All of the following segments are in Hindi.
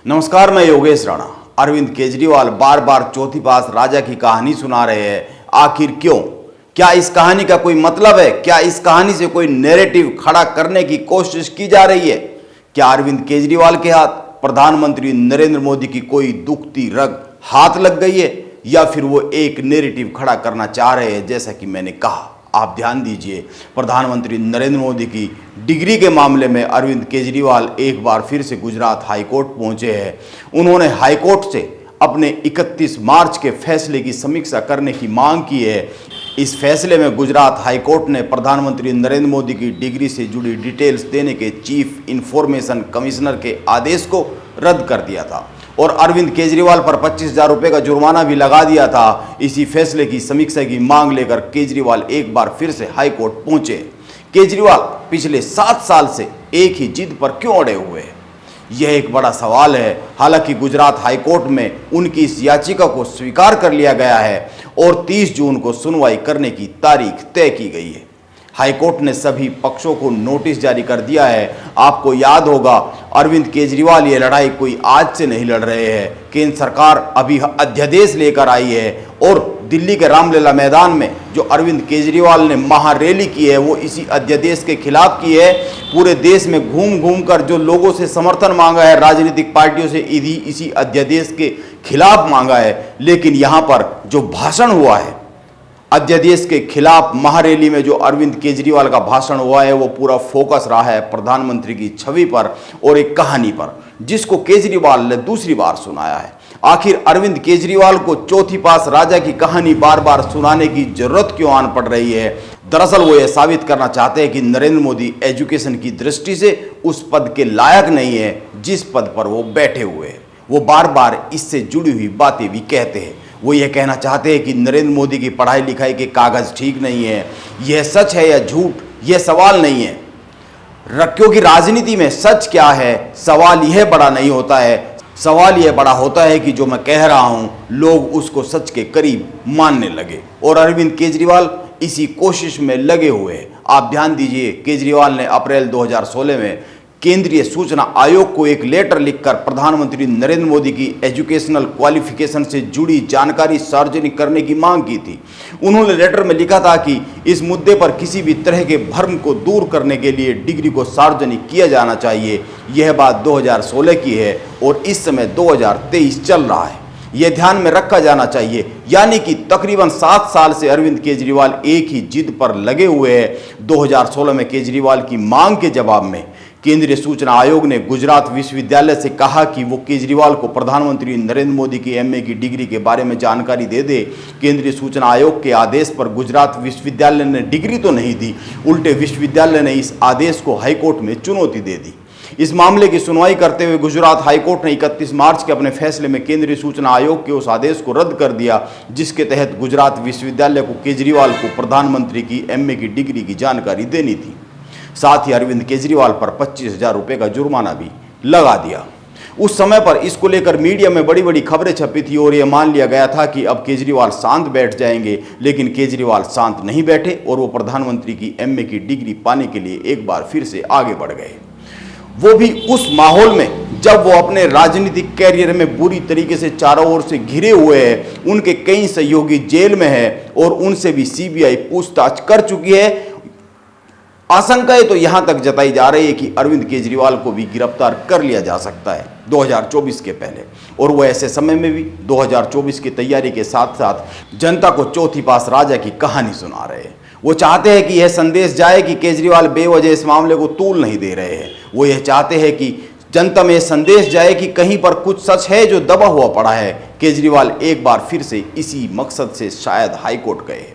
नमस्कार, मैं योगेश राणा। अरविंद केजरीवाल बार बार चौथी पास राजा की कहानी सुना रहे हैं। आखिर क्यों? क्या इस कहानी का कोई मतलब है? क्या इस कहानी से कोई नैरेटिव खड़ा करने की कोशिश की जा रही है? क्या अरविंद केजरीवाल के हाथ प्रधानमंत्री नरेंद्र मोदी की कोई दुखती रग हाथ लग गई है, या फिर वो एक नैरेटिव खड़ा करना चाह रहे हैं? जैसा कि मैंने कहा, आप ध्यान दीजिए, प्रधानमंत्री नरेंद्र मोदी की डिग्री के मामले में अरविंद केजरीवाल एक बार फिर से गुजरात हाईकोर्ट पहुंचे हैं। उन्होंने हाईकोर्ट से अपने 31 मार्च के फैसले की समीक्षा करने की मांग की है। इस फैसले में गुजरात हाईकोर्ट ने प्रधानमंत्री नरेंद्र मोदी की डिग्री से जुड़ी डिटेल्स देने के चीफ इंफॉर्मेशन कमिश्नर के आदेश को रद्द कर दिया था और अरविंद केजरीवाल पर 25,000 रुपये का जुर्माना भी लगा दिया था। इसी फैसले की समीक्षा की मांग लेकर केजरीवाल एक बार फिर से हाईकोर्ट पहुंचे। केजरीवाल पिछले 7 साल से एक ही जिद पर क्यों अड़े हुए हैं? यह एक बड़ा सवाल है। हालांकि गुजरात हाईकोर्ट में उनकी इस याचिका को स्वीकार कर लिया गया है और 30 जून को सुनवाई करने की तारीख तय की गई है। हाईकोर्ट ने सभी पक्षों को नोटिस जारी कर दिया है। आपको याद होगा, अरविंद केजरीवाल ये लड़ाई कोई आज से नहीं लड़ रहे हैं। केंद्र सरकार अभी अध्यादेश लेकर आई है और दिल्ली के रामलीला मैदान में जो अरविंद केजरीवाल ने महारैली की है, वो इसी अध्यादेश के खिलाफ की है। पूरे देश में घूम घूम कर जो लोगों से समर्थन मांगा है, राजनीतिक पार्टियों से इसी अध्यादेश के खिलाफ मांगा है। लेकिन यहाँ पर जो भाषण हुआ है अध्यादेश के खिलाफ महारैली में, जो अरविंद केजरीवाल का भाषण हुआ है, वो पूरा फोकस रहा है प्रधानमंत्री की छवि पर और एक कहानी पर, जिसको केजरीवाल ने दूसरी बार सुनाया है। आखिर अरविंद केजरीवाल को चौथी पास राजा की कहानी बार बार सुनाने की जरूरत क्यों आन पड़ रही है? दरअसल वो ये साबित करना चाहते हैं कि नरेंद्र मोदी एजुकेशन की दृष्टि से उस पद के लायक नहीं है जिस पद पर वो बैठे हुए हैं। वो बार बार इससे जुड़ी हुई बातें भी कहते हैं। वो ये कहना चाहते हैं कि नरेंद्र मोदी की पढ़ाई लिखाई के कागज ठीक नहीं है। यह सच है या झूठ, यह सवाल नहीं है, क्योंकि राजनीति में सच क्या है सवाल यह बड़ा नहीं होता है। सवाल यह बड़ा होता है कि जो मैं कह रहा हूं लोग उसको सच के करीब मानने लगे, और अरविंद केजरीवाल इसी कोशिश में लगे हुए हैं। आप ध्यान दीजिए, केजरीवाल ने अप्रैल 2016 में केंद्रीय सूचना आयोग को एक लेटर लिखकर प्रधानमंत्री नरेंद्र मोदी की एजुकेशनल क्वालिफिकेशन से जुड़ी जानकारी सार्वजनिक करने की मांग की थी। उन्होंने लेटर में लिखा था कि इस मुद्दे पर किसी भी तरह के भ्रम को दूर करने के लिए डिग्री को सार्वजनिक किया जाना चाहिए। यह बात 2016 की है और इस समय 2023 चल रहा है। यह ध्यान में रखा जाना चाहिए। यानी कि तकरीबन 7 साल से अरविंद केजरीवाल एक ही जिद पर लगे हुए हैं। 2016 में केजरीवाल की मांग के जवाब में केंद्रीय सूचना आयोग ने गुजरात विश्वविद्यालय से कहा कि वो केजरीवाल को प्रधानमंत्री नरेंद्र मोदी की एमए की डिग्री के बारे में जानकारी दे दे। केंद्रीय सूचना आयोग के आदेश पर गुजरात विश्वविद्यालय ने डिग्री तो नहीं दी, उल्टे विश्वविद्यालय ने इस आदेश को हाईकोर्ट में चुनौती दे दी। इस मामले की सुनवाई करते हुए गुजरात हाईकोर्ट ने 31 मार्च के अपने फैसले में केंद्रीय सूचना आयोग के उस आदेश को रद्द कर दिया जिसके तहत गुजरात विश्वविद्यालय को केजरीवाल को प्रधानमंत्री की एमए की डिग्री की जानकारी देनी थी। साथ ही अरविंद केजरीवाल पर 25,000 रुपये का जुर्माना भी लगा दिया। उस समय पर इसको लेकर मीडिया में बड़ी बड़ी खबरें छपी थी और यह मान लिया गया था कि अब केजरीवाल शांत बैठ जाएंगे। लेकिन केजरीवाल शांत नहीं बैठे और वो प्रधानमंत्री की एमए की डिग्री पाने के लिए एक बार फिर से आगे बढ़ गए। वो भी उस माहौल में जब वो अपने राजनीतिक कैरियर में बुरी तरीके से चारों ओर से घिरे हुए हैं। उनके कई सहयोगी जेल में हैं और उनसे भी सीबीआई पूछताछ कर चुकी है। आशंकाएं तो यहां तक जताई जा रही है कि अरविंद केजरीवाल को भी गिरफ्तार कर लिया जा सकता है 2024 के पहले, और वो ऐसे समय में भी 2024 की तैयारी के साथ साथ जनता को चौथी पास राजा की कहानी सुना रहे हैं। वो चाहते हैं कि यह संदेश जाए कि केजरीवाल बेवजह इस मामले को तूल नहीं दे रहे हैं। वो यह चाहते हैं कि जनता में यह संदेश जाए कि कहीं पर कुछ सच है जो दबा हुआ पड़ा है। केजरीवाल एक बार फिर से इसी मकसद से शायद हाईकोर्ट गए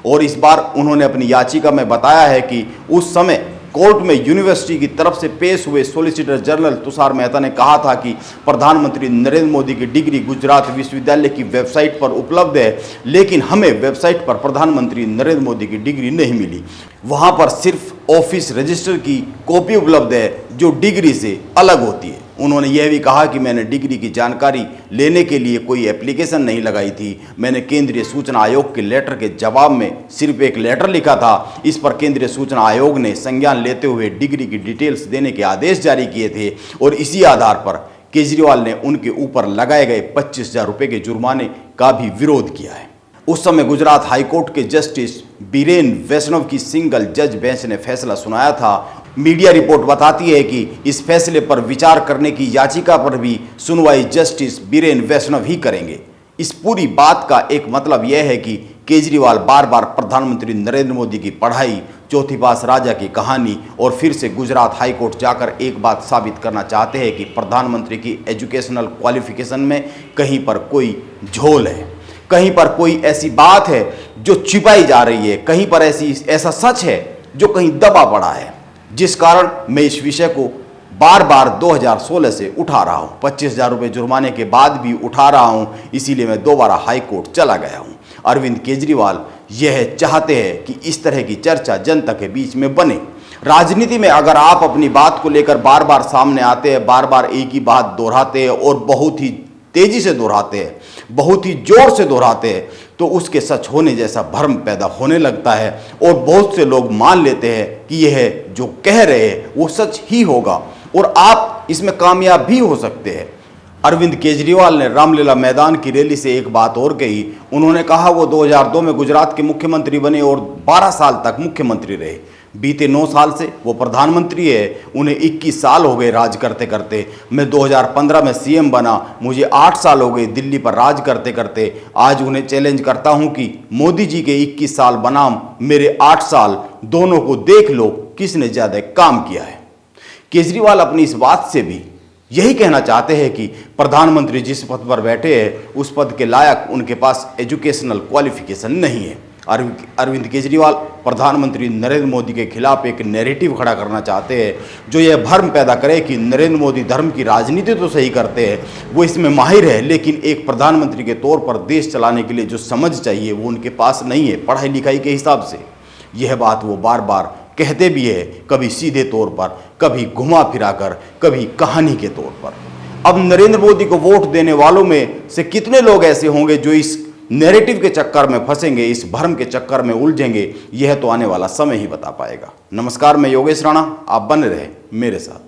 और इस बार उन्होंने अपनी याचिका में बताया है कि उस समय कोर्ट में यूनिवर्सिटी की तरफ से पेश हुए सॉलिसिटर जनरल तुषार मेहता ने कहा था कि प्रधानमंत्री नरेंद्र मोदी की डिग्री गुजरात विश्वविद्यालय की वेबसाइट पर उपलब्ध है, लेकिन हमें वेबसाइट पर प्रधानमंत्री नरेंद्र मोदी की डिग्री नहीं मिली। वहां पर सिर्फ ऑफिस रजिस्टर की कॉपी उपलब्ध है जो डिग्री से अलग होती है। उन्होंने यह भी कहा कि मैंने डिग्री की जानकारी लेने के लिए कोई एप्लीकेशन नहीं लगाई थी। मैंने केंद्रीय सूचना आयोग के लेटर के जवाब में सिर्फ एक लेटर लिखा था। इस पर केंद्रीय सूचना आयोग ने संज्ञान लेते हुए डिग्री की डिटेल्स देने के आदेश जारी किए थे और इसी आधार पर केजरीवाल ने उनके ऊपर लगाए गए 25,000 रुपए के जुर्माने का भी विरोध किया है। उस समय गुजरात हाईकोर्ट के जस्टिस बीरेन वैष्णव की सिंगल जज बेंच ने फैसला सुनाया था। मीडिया रिपोर्ट बताती है कि इस फैसले पर विचार करने की याचिका पर भी सुनवाई जस्टिस बीरेन वैष्णव ही करेंगे। इस पूरी बात का एक मतलब यह है कि केजरीवाल बार बार प्रधानमंत्री नरेंद्र मोदी की पढ़ाई, चौथी पास राजा की कहानी और फिर से गुजरात हाईकोर्ट जाकर एक बात साबित करना चाहते हैं कि प्रधानमंत्री की एजुकेशनल क्वालिफिकेशन में कहीं पर कोई झोल है, कहीं पर कोई ऐसी बात है जो छिपाई जा रही है, कहीं पर ऐसा सच है जो कहीं दबा पड़ा है, जिस कारण मैं इस विषय को बार बार 2016 से उठा रहा हूँ। 25,000 रुपये जुर्माने के बाद भी उठा रहा हूँ, इसीलिए मैं दोबारा हाई कोर्ट चला गया हूँ। अरविंद केजरीवाल यह चाहते हैं कि इस तरह की चर्चा जनता के बीच में बने। राजनीति में अगर आप अपनी बात को लेकर बार बार सामने आते हैं, बार बार एक ही बात दोहराते हैं और बहुत ही तेजी से दोहराते हैं, बहुत ही जोर से दोहराते हैं, तो उसके सच होने जैसा भ्रम पैदा होने लगता है और बहुत से लोग मान लेते हैं कि यह जो कह रहे हैं वो सच ही होगा और आप इसमें कामयाब भी हो सकते हैं। अरविंद केजरीवाल ने रामलीला मैदान की रैली से एक बात और कही। उन्होंने कहा वो 2002 में गुजरात के मुख्यमंत्री बने और 12 साल तक मुख्यमंत्री रहे। बीते 9 साल से वो प्रधानमंत्री है, उन्हें 21 साल हो गए राज करते करते। मैं 2015 में सीएम बना, मुझे 8 साल हो गए दिल्ली पर राज करते करते। आज उन्हें चैलेंज करता हूं कि मोदी जी के 21 साल बनाम मेरे 8 साल, दोनों को देख लो किसने ज़्यादा काम किया है। केजरीवाल अपनी इस बात से भी यही कहना चाहते हैं कि प्रधानमंत्री जिस पद पर बैठे हैं उस पद के लायक उनके पास एजुकेशनल क्वालिफिकेशन नहीं है। अरविंद केजरीवाल प्रधानमंत्री नरेंद्र मोदी के खिलाफ एक नैरेटिव खड़ा करना चाहते हैं जो यह भ्रम पैदा करे कि नरेंद्र मोदी धर्म की राजनीति तो सही करते हैं, वो इसमें माहिर है, लेकिन एक प्रधानमंत्री के तौर पर देश चलाने के लिए जो समझ चाहिए वो उनके पास नहीं है पढ़ाई लिखाई के हिसाब से। यह बात वो बार बार कहते भी है, कभी सीधे तौर पर, कभी घुमा फिरा कर, कभी कहानी के तौर पर। अब नरेंद्र मोदी को वोट देने वालों में से कितने लोग ऐसे होंगे जो इस नैरेटिव के चक्कर में फंसेंगे, इस भ्रम के चक्कर में उलझेंगे, यह तो आने वाला समय ही बता पाएगा। नमस्कार, मैं योगेश राणा, आप बने रहे मेरे साथ।